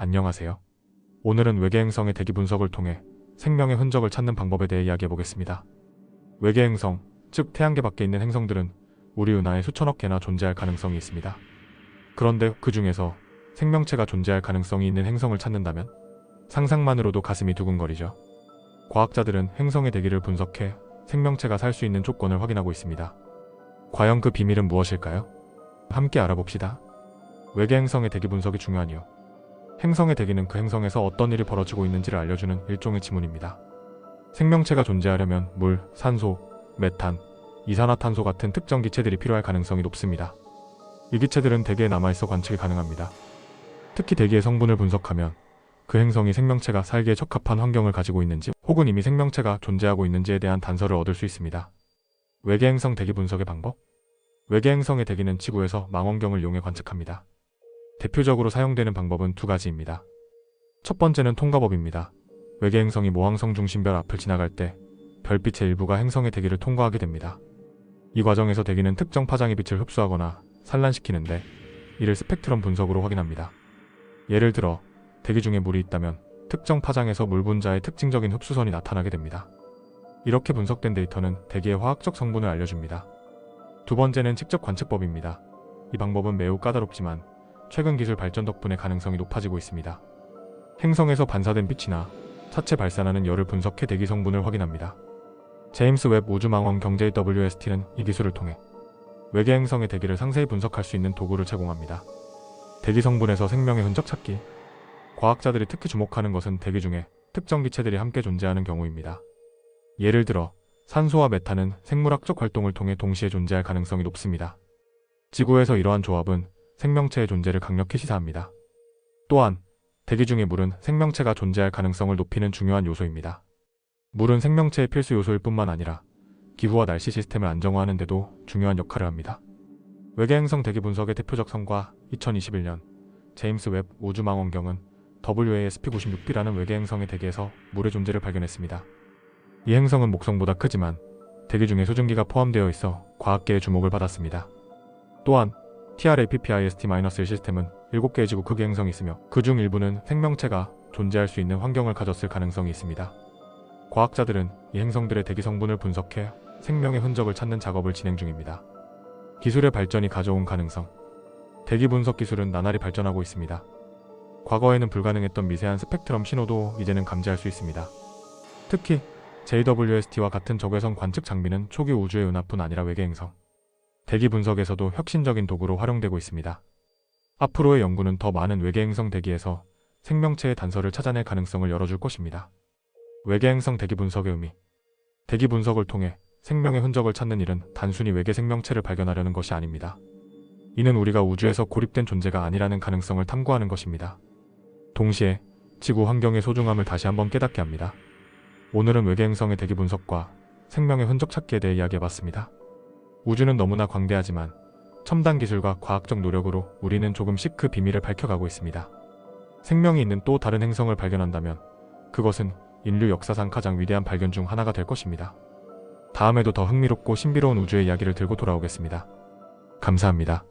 안녕하세요. 오늘은 외계 행성의 대기 분석을 통해 생명의 흔적을 찾는 방법에 대해 이야기해보겠습니다. 외계 행성, 즉 태양계 밖에 있는 행성들은 우리 은하에 수천억 개나 존재할 가능성이 있습니다. 그런데 그 중에서 생명체가 존재할 가능성이 있는 행성을 찾는다면 상상만으로도 가슴이 두근거리죠. 과학자들은 행성의 대기를 분석해 생명체가 살 수 있는 조건을 확인하고 있습니다. 과연 그 비밀은 무엇일까요? 함께 알아봅시다. 외계 행성의 대기 분석이 중요한 이유. 행성의 대기는 그 행성에서 어떤 일이 벌어지고 있는지를 알려주는 일종의 지문입니다. 생명체가 존재하려면 물, 산소, 메탄, 이산화탄소 같은 특정 기체들이 필요할 가능성이 높습니다. 이 기체들은 대기에 남아있어 관측이 가능합니다. 특히 대기의 성분을 분석하면 그 행성이 생명체가 살기에 적합한 환경을 가지고 있는지 혹은 이미 생명체가 존재하고 있는지에 대한 단서를 얻을 수 있습니다. 외계 행성 대기 분석의 방법. 외계 행성의 대기는 지구에서 망원경을 이용해 관측합니다. 대표적으로 사용되는 방법은 두 가지입니다. 첫 번째는 통과법입니다. 외계 행성이 모항성 중심별 앞을 지나갈 때 별빛의 일부가 행성의 대기를 통과하게 됩니다. 이 과정에서 대기는 특정 파장의 빛을 흡수하거나 산란시키는데 이를 스펙트럼 분석으로 확인합니다. 예를 들어 대기 중에 물이 있다면 특정 파장에서 물 분자의 특징적인 흡수선이 나타나게 됩니다. 이렇게 분석된 데이터는 대기의 화학적 성분을 알려줍니다. 두 번째는 직접 관측법입니다. 이 방법은 매우 까다롭지만 최근 기술 발전 덕분에 가능성이 높아지고 있습니다. 행성에서 반사된 빛이나 차체 발산하는 열을 분석해 대기 성분을 확인합니다. 제임스 웹 우주망원경 JWST는 이 기술을 통해 외계 행성의 대기를 상세히 분석할 수 있는 도구를 제공합니다. 대기 성분에서 생명의 흔적 찾기. 과학자들이 특히 주목하는 것은 대기 중에 특정 기체들이 함께 존재하는 경우입니다. 예를 들어 산소와 메탄은 생물학적 활동을 통해 동시에 존재할 가능성이 높습니다. 지구에서 이러한 조합은 생명체의 존재를 강력히 시사합니다. 또한 대기 중의 물은 생명체가 존재할 가능성을 높이는 중요한 요소입니다. 물은 생명체의 필수 요소일 뿐만 아니라 기후와 날씨 시스템을 안정화하는 데도 중요한 역할을 합니다. 외계 행성 대기 분석의 대표적 성과. 2021년 제임스 웹 우주망원경은 WASP-96b라는 외계 행성의 대기에서 물의 존재를 발견했습니다. 이 행성은 목성보다 크지만 대기 중에 수증기가 포함되어 있어 과학계의 주목을 받았습니다. 또한 TRAPPIST-1 시스템은 7개의 지구 크기 행성이 있으며 그 중 일부는 생명체가 존재할 수 있는 환경을 가졌을 가능성이 있습니다. 과학자들은 이 행성들의 대기 성분을 분석해 생명의 흔적을 찾는 작업을 진행 중입니다. 기술의 발전이 가져온 가능성. 대기 분석 기술은 나날이 발전하고 있습니다. 과거에는 불가능했던 미세한 스펙트럼 신호도 이제는 감지할 수 있습니다. 특히 JWST와 같은 적외선 관측 장비는 초기 우주의 은하뿐 아니라 외계 행성 대기 분석에서도 혁신적인 도구로 활용되고 있습니다. 앞으로의 연구는 더 많은 외계 행성 대기에서 생명체의 단서를 찾아낼 가능성을 열어줄 것입니다. 외계 행성 대기 분석의 의미. 대기 분석을 통해 생명의 흔적을 찾는 일은 단순히 외계 생명체를 발견하려는 것이 아닙니다. 이는 우리가 우주에서 고립된 존재가 아니라는 가능성을 탐구하는 것입니다. 동시에 지구 환경의 소중함을 다시 한번 깨닫게 합니다. 오늘은 외계 행성의 대기 분석과 생명의 흔적 찾기에 대해 이야기해봤습니다. 우주는 너무나 광대하지만 첨단 기술과 과학적 노력으로 우리는 조금씩 그 비밀을 밝혀가고 있습니다. 생명이 있는 또 다른 행성을 발견한다면 그것은 인류 역사상 가장 위대한 발견 중 하나가 될 것입니다. 다음에도 더 흥미롭고 신비로운 우주의 이야기를 들고 돌아오겠습니다. 감사합니다.